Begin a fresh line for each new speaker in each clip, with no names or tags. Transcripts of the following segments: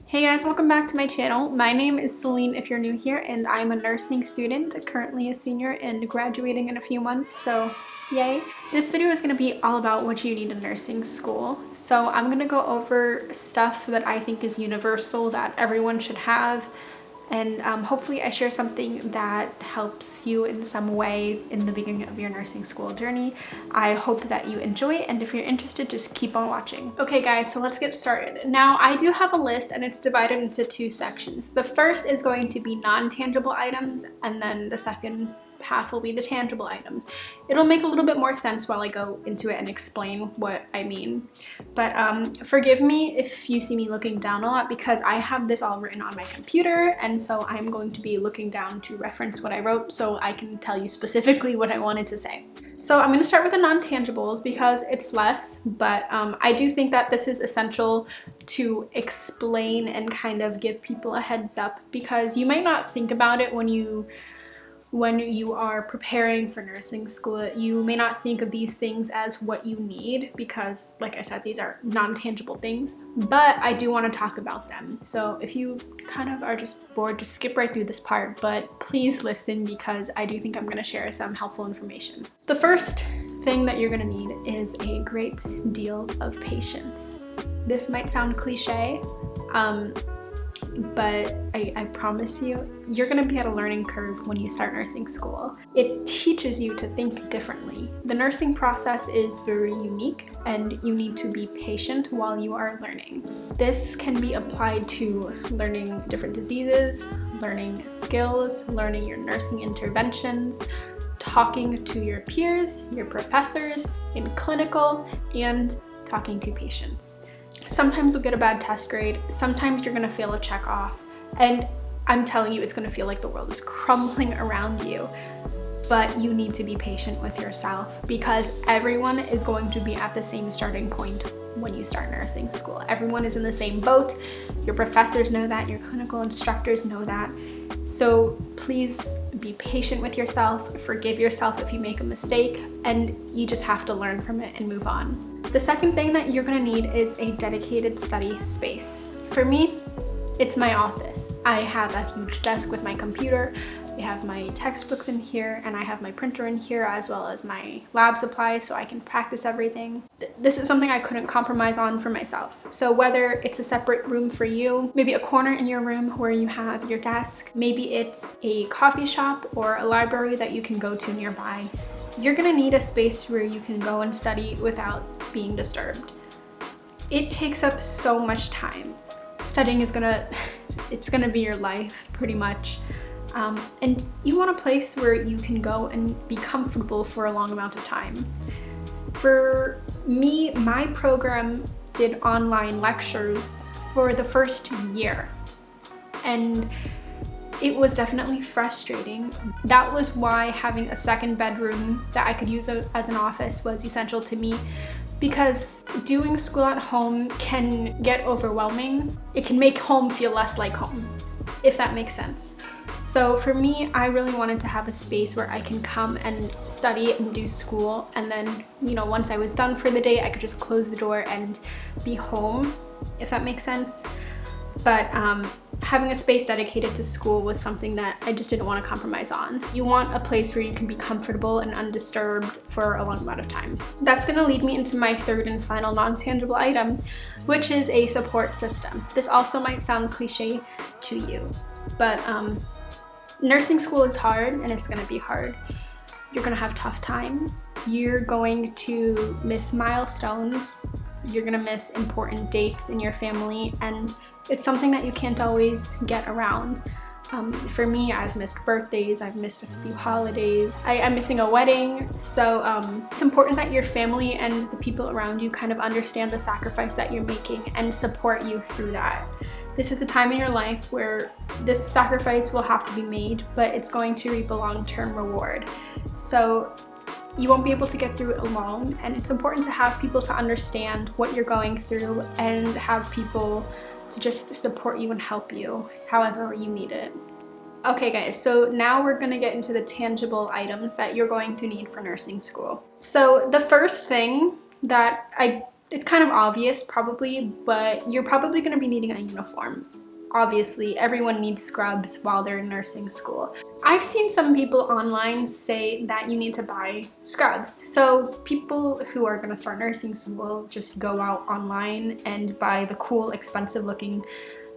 Hey guys, welcome back to my channel. My name is Celine if you're new here, and I'm a nursing student, currently a senior and graduating in a few months, so yay. This video is going to be all about what you need in nursing school. So I'm going to go over stuff that I think is universal that everyone should have, and hopefully I share something that helps you in some way in the beginning of your nursing school journey. I hope that you enjoy, and if you're interested, just keep on watching. Okay guys, so let's get started. Now I do have a list and it's divided into two sections. The first is going to be non-tangible items, and then the second half will be the tangible items. It'll make a little bit more sense while I go into it and explain what I mean. But forgive me if you see me looking down a lot, because I have this all written on my computer, and so I'm going to be looking down to reference what I wrote so I can tell you specifically what I wanted to say. So I'm going to start with the non-tangibles because it's less, but I do think that this is essential to explain and kind of give people a heads up, because you might not think about it when you are preparing for nursing school. You may not think of these things as what you need because, like I said, these are non-tangible things, but I do want to talk about them. So if you kind of are just bored, just skip right through this part, but please listen because I do think I'm going to share some helpful information. The first thing that you're going to need is a great deal of patience. This might sound cliche, but I promise you, you're going to be at a learning curve when you start nursing school. It teaches you to think differently. The nursing process is very unique, and you need to be patient while you are learning. This can be applied to learning different diseases, learning skills, learning your nursing interventions, talking to your peers, your professors in clinical, and talking to patients. Sometimes you'll get a bad test grade, sometimes you're gonna fail a check off, and I'm telling you, it's gonna feel like the world is crumbling around you. But you need to be patient with yourself because everyone is going to be at the same starting point when you start nursing school. Everyone is in the same boat. Your professors know that, your clinical instructors know that. So please be patient with yourself, forgive yourself if you make a mistake, and you just have to learn from it and move on. The second thing that you're gonna need is a dedicated study space. For me, it's my office. I have a huge desk with my computer. I have my textbooks in here, and I have my printer in here, as well as my lab supplies so I can practice everything. This is something I couldn't compromise on for myself. So whether it's a separate room for you, maybe a corner in your room where you have your desk, maybe it's a coffee shop or a library that you can go to nearby, you're gonna need a space where you can go and study without being disturbed. It takes up so much time. Studying is it's gonna be your life pretty much. And you want a place where you can go and be comfortable for a long amount of time. For me, my program did online lectures for the first year, and it was definitely frustrating. That was why having a second bedroom that I could use as an office was essential to me, because doing school at home can get overwhelming. It can make home feel less like home, if that makes sense. So for me, I really wanted to have a space where I can come and study and do school, and then, you know, once I was done for the day, I could just close the door and be home, if that makes sense. But having a space dedicated to school was something that I just didn't want to compromise on. You want a place where you can be comfortable and undisturbed for a long amount of time. That's going to lead me into my third and final non-tangible item, which is a support system. This also might sound cliche to you, but nursing school is hard, and it's going to be hard. You're going to have tough times. You're going to miss milestones. You're going to miss important dates in your family, and it's something that you can't always get around. For me, I've missed birthdays, I've missed a few holidays, I'm missing a wedding, so it's important that your family and the people around you kind of understand the sacrifice that you're making and support you through that. This is a time in your life where this sacrifice will have to be made, but it's going to reap a long-term reward. So you won't be able to get through it alone, and it's important to have people to understand what you're going through and have people to just support you and help you however you need it. Okay guys, so now we're gonna get into the tangible items that you're going to need for nursing school. So the first thing that it's kind of obvious probably, but you're probably going to be needing a uniform. obviously everyone needs scrubs while they're in nursing school. I've seen some people online say that you need to buy scrubs. So people who are going to start nursing school just go out online and buy the cool, expensive looking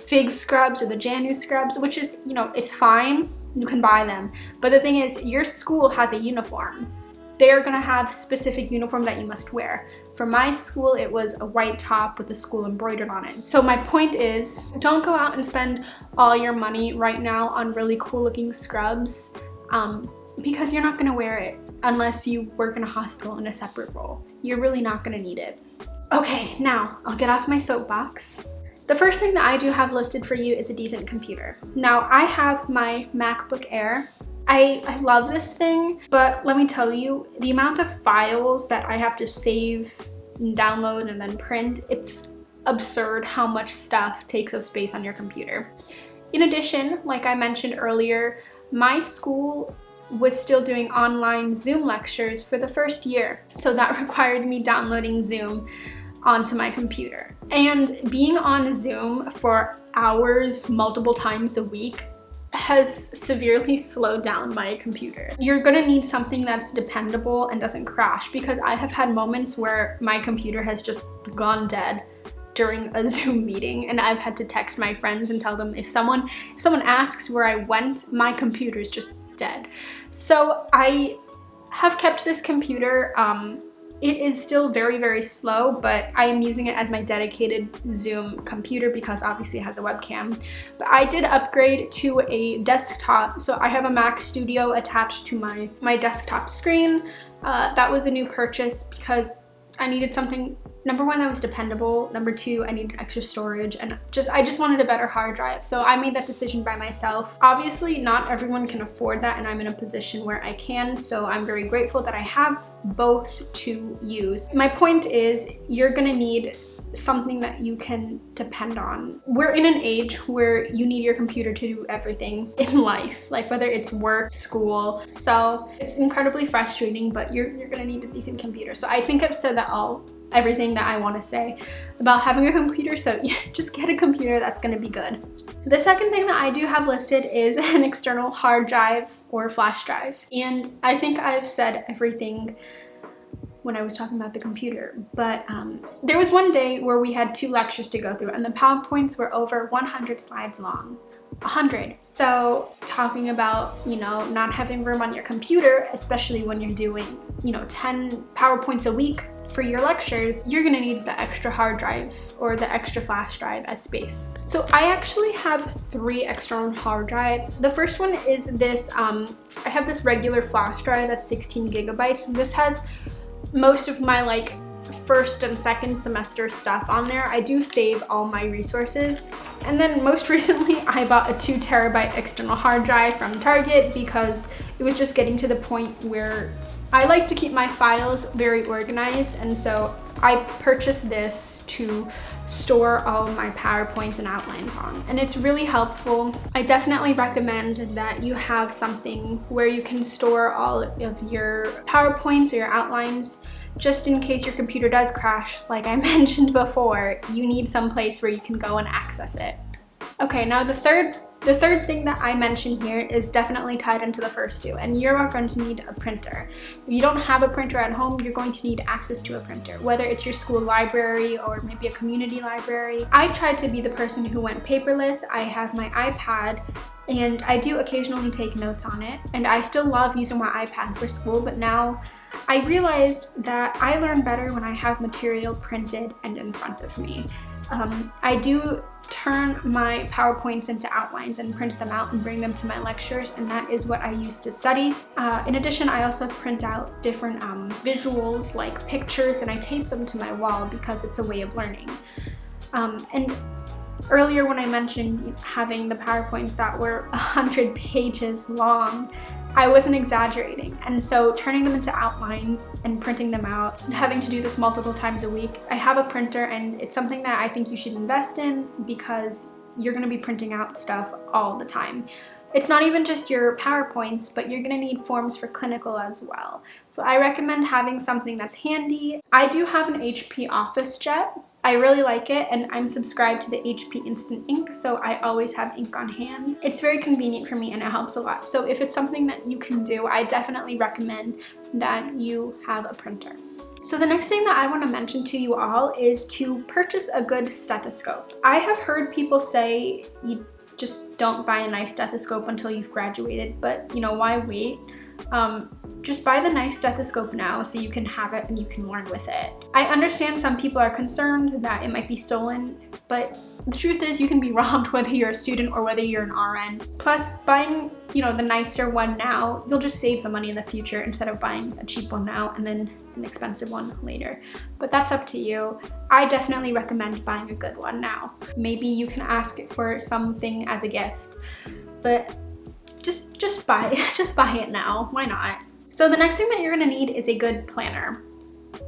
Fig scrubs or the Janu scrubs, which is, you know, it's fine. You can buy them. But the thing is, your school has a uniform. They're going to have specific uniform that you must wear. For my school, it was a white top with the school embroidered on it. So my point is, don't go out and spend all your money right now on really cool looking scrubs because you're not going to wear it unless you work in a hospital in a separate role. You're really not going to need it. Okay, now I'll get off my soapbox. The first thing that I do have listed for you is a decent computer. Now, I have my MacBook Air. I love this thing, but let me tell you, the amount of files that I have to save and download and then print, it's absurd how much stuff takes up space on your computer. In addition, like I mentioned earlier, my school was still doing online Zoom lectures for the first year. So that required me downloading Zoom onto my computer. And being on Zoom for hours, multiple times a week, has severely slowed down my computer. You're gonna need something that's dependable and doesn't crash, because I have had moments where my computer has just gone dead during a Zoom meeting, and I've had to text my friends and tell them if someone asks where I went, my computer's just dead. So I have kept this computer. It is still very, very slow, but I am using it as my dedicated Zoom computer because obviously it has a webcam. But I did upgrade to a desktop. So I have a Mac Studio attached to my desktop screen. That was a new purchase because I needed something, number one, that was dependable. Number two, I needed extra storage, and I just wanted a better hard drive. So I made that decision by myself. Obviously, not everyone can afford that, and I'm in a position where I can. So I'm very grateful that I have both to use. My point is, you're gonna need something that you can depend on. We're in an age where you need your computer to do everything in life, like whether it's work, school. So it's incredibly frustrating, but you're gonna need a decent computer. So I think I've said everything that I want to say about having a computer. So yeah, just get a computer that's gonna be good. The second thing that I do have listed is an external hard drive or flash drive. And I think I've said everything when I was talking about the computer, but there was one day where we had 2 lectures to go through and the PowerPoints were over 100 slides long. 100. So talking about, you know, not having room on your computer, especially when you're doing, you know, 10 PowerPoints a week for your lectures, you're gonna need the extra hard drive or the extra flash drive as space. So I actually have 3 external hard drives. The first one is this, I have this regular flash drive that's 16 gigabytes. And this has most of my like first and second semester stuff on there. I do save all my resources. And then most recently I bought a 2 terabyte external hard drive from Target because it was just getting to the point where I like to keep my files very organized, and so I purchased this to store all of my PowerPoints and outlines on, and it's really helpful. I definitely recommend that you have something where you can store all of your PowerPoints or your outlines, just in case your computer does crash. Like I mentioned before, you need some place where you can go and access it. Okay, now the third thing that I mentioned here is definitely tied into the first 2, and you're going to need a printer. If you don't have a printer at home, you're going to need access to a printer, whether it's your school library or maybe a community library. I tried to be the person who went paperless. I have my iPad, and I do occasionally take notes on it, and I still love using my iPad for school, but now I realized that I learn better when I have material printed and in front of me. I do turn my PowerPoints into outlines and print them out and bring them to my lectures, and that is what I use to study. In addition, I also print out different visuals like pictures, and I tape them to my wall because it's a way of learning. And earlier when I mentioned having the PowerPoints that were 100 pages long, I wasn't exaggerating. And so turning them into outlines and printing them out, and having to do this multiple times a week. I have a printer, and it's something that I think you should invest in because you're gonna be printing out stuff all the time. It's not even just your PowerPoints, but you're gonna need forms for clinical as well. So I recommend having something that's handy. I do have an HP Office Jet. I really like it, and I'm subscribed to the HP Instant Ink, so I always have ink on hand. It's very convenient for me and it helps a lot. So if it's something that you can do, I definitely recommend that you have a printer. So the next thing that I want to mention to you all is to purchase a good stethoscope. I have heard people say you just don't buy a nice stethoscope until you've graduated, but you know, why wait? Just buy the nice stethoscope now so you can have it and you can learn with it. I understand some people are concerned that it might be stolen, but the truth is you can be robbed whether you're a student or whether you're an RN. Plus, buying, you know, the nicer one now, you'll just save the money in the future instead of buying a cheap one now and then an expensive one later. But that's up to you. I definitely recommend buying a good one now. Maybe you can ask it for something as a gift, but just buy it now. Why not? So the next thing that you're gonna need is a good planner.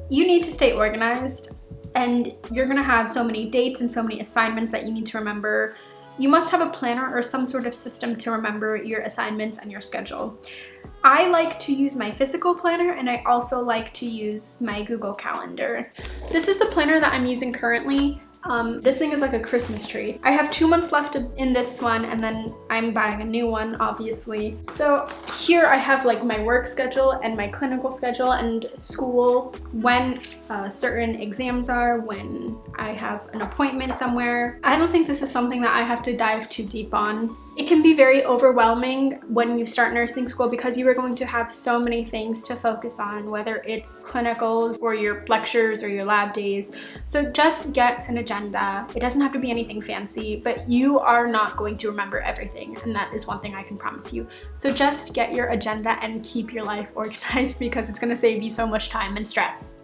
You need to stay organized, and you're gonna have so many dates and so many assignments that you need to remember. You must have a planner or some sort of system to remember your assignments and your schedule. I like to use my physical planner, and I also like to use my Google Calendar. This is the planner that I'm using currently. This thing is like a Christmas tree. I have 2 months left in this one, and then I'm buying a new one, obviously. So here I have like my work schedule and my clinical schedule and school, when certain exams are, when I have an appointment somewhere. I don't think this is something that I have to dive too deep on. It can be very overwhelming when you start nursing school because you are going to have so many things to focus on, whether it's clinicals or your lectures or your lab days. So just get an agenda. It doesn't have to be anything fancy, but you are not going to remember everything, and that is one thing I can promise you. So just get your agenda and keep your life organized because it's going to save you so much time and stress.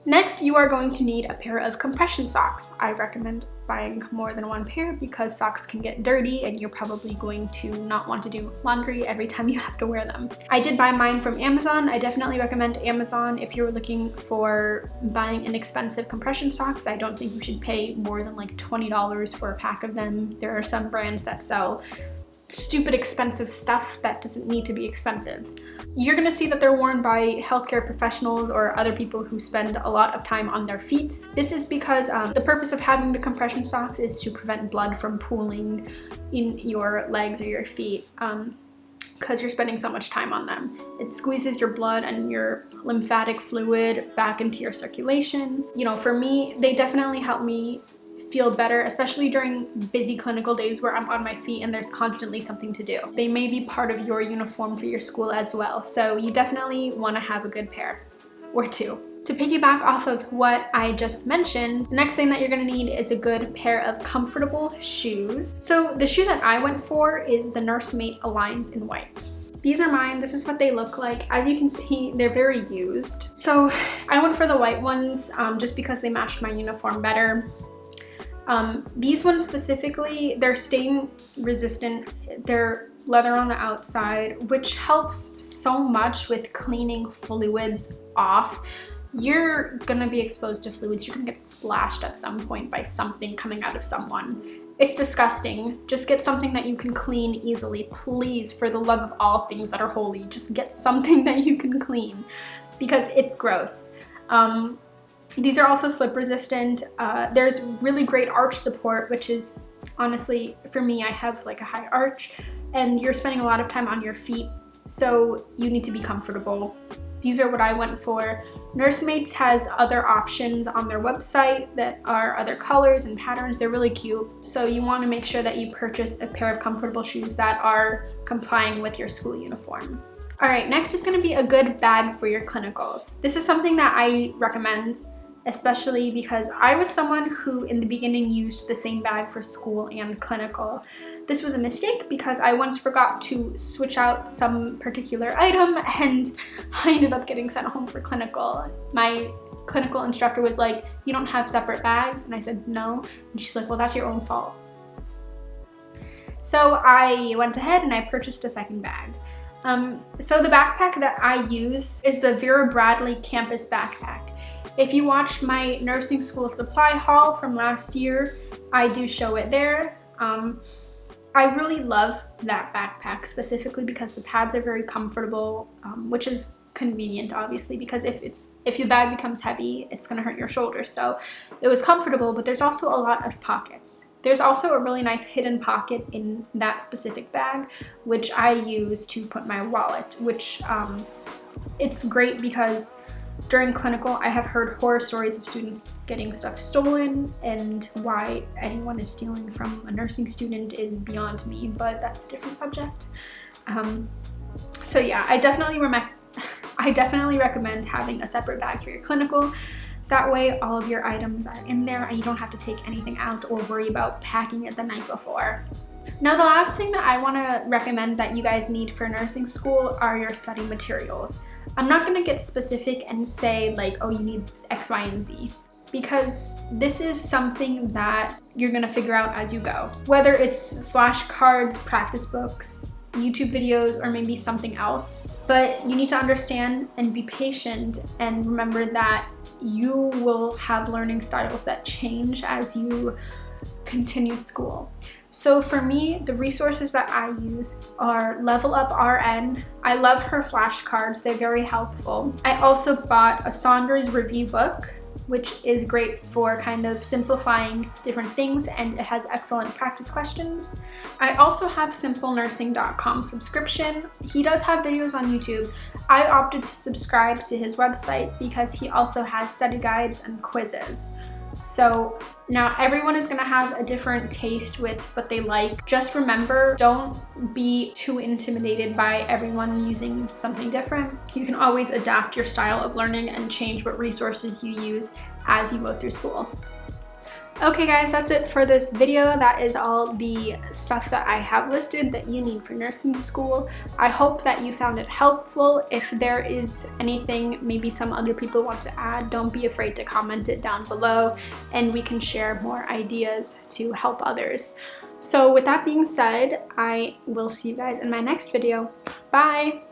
Next, you are going to need a pair of compression socks. I recommend buying more than one pair because socks can get dirty and you're probably going to not want to do laundry every time you have to wear them. I did buy mine from Amazon. I definitely recommend Amazon if you're looking for buying inexpensive compression socks. I don't think you should pay more than like $20 for a pack of them. There are some brands that sell stupid expensive stuff that doesn't need to be expensive. You're gonna see that they're worn by healthcare professionals or other people who spend a lot of time on their feet. This is because the purpose of having the compression socks is to prevent blood from pooling in your legs or your feet because you're spending so much time on them. It squeezes your blood and your lymphatic fluid back into your circulation. You know, for me, they definitely help me feel better, especially during busy clinical days where I'm on my feet and there's constantly something to do. They may be part of your uniform for your school as well, so you definitely want to have a good pair or two. To piggyback off of what I just mentioned, the next thing that you're going to need is a good pair of comfortable shoes. So the shoe that I went for is the Nursemaid Aligns in white. These are mine. This is what they look like. As you can see, they're very used. So I went for the white ones just because they matched my uniform better. These ones specifically, they're stain resistant, they're leather on the outside, which helps so much with cleaning fluids off. You're gonna be exposed to fluids, you're gonna get splashed at some point by something coming out of someone. It's disgusting. Just get something that you can clean easily. Please, for the love of all things that are holy, just get something that you can clean because it's gross. These are also slip resistant. There's really great arch support, which is honestly, for me, I have like a high arch and you're spending a lot of time on your feet, so you need to be comfortable. These are what I went for. Nursemaid's has other options on their website that are other colors and patterns. They're really cute. So you want to make sure that you purchase a pair of comfortable shoes that are complying with your school uniform. All right, next is going to be a good bag for your clinicals. This is something that I recommend, especially because I was someone who in the beginning used the same bag for school and clinical. This was a mistake because I once forgot to switch out some particular item and I ended up getting sent home for clinical. My clinical instructor was like, "You don't have separate bags?" And I said, "No." And she's like, "Well, that's your own fault." So I went ahead and I purchased a second bag. So the backpack that I use is the Vera Bradley Campus Backpack. If you watched my nursing school supply haul from last year, I do show it there. I really love that backpack specifically because the pads are very comfortable, which is convenient obviously, because if your bag becomes heavy, it's going to hurt your shoulders. So it was comfortable, but there's also a lot of pockets. There's also a really nice hidden pocket in that specific bag, which I use to put my wallet, which it's great because during clinical, I have heard horror stories of students getting stuff stolen, and why anyone is stealing from a nursing student is beyond me, but that's a different subject. So yeah, I definitely recommend having a separate bag for your clinical. That way all of your items are in there and you don't have to take anything out or worry about packing it the night before. Now, the last thing that I want to recommend that you guys need for nursing school are your study materials. I'm not going to get specific and say like, oh, you need X, Y, and Z, because this is something that you're going to figure out as you go. Whether it's flashcards, practice books, YouTube videos, or maybe something else. But you need to understand and be patient and remember that you will have learning styles that change as you continue school. So for me, the resources that I use are NCLEX-RN. I love her flashcards, they're very helpful. I also bought a Saunders review book, which is great for kind of simplifying different things, and it has excellent practice questions. I also have simplenursing.com subscription. He does have videos on YouTube. I opted to subscribe to his website because he also has study guides and quizzes. So now everyone is going to have a different taste with what they like. Just remember, don't be too intimidated by everyone using something different. You can always adapt your style of learning and change what resources you use as you go through school. Okay guys, that's it for this video. That is all the stuff that I have listed that you need for nursing school. I hope that you found it helpful. If there is anything maybe some other people want to add, don't be afraid to comment it down below and we can share more ideas to help others. So with that being said, I will see you guys in my next video. Bye!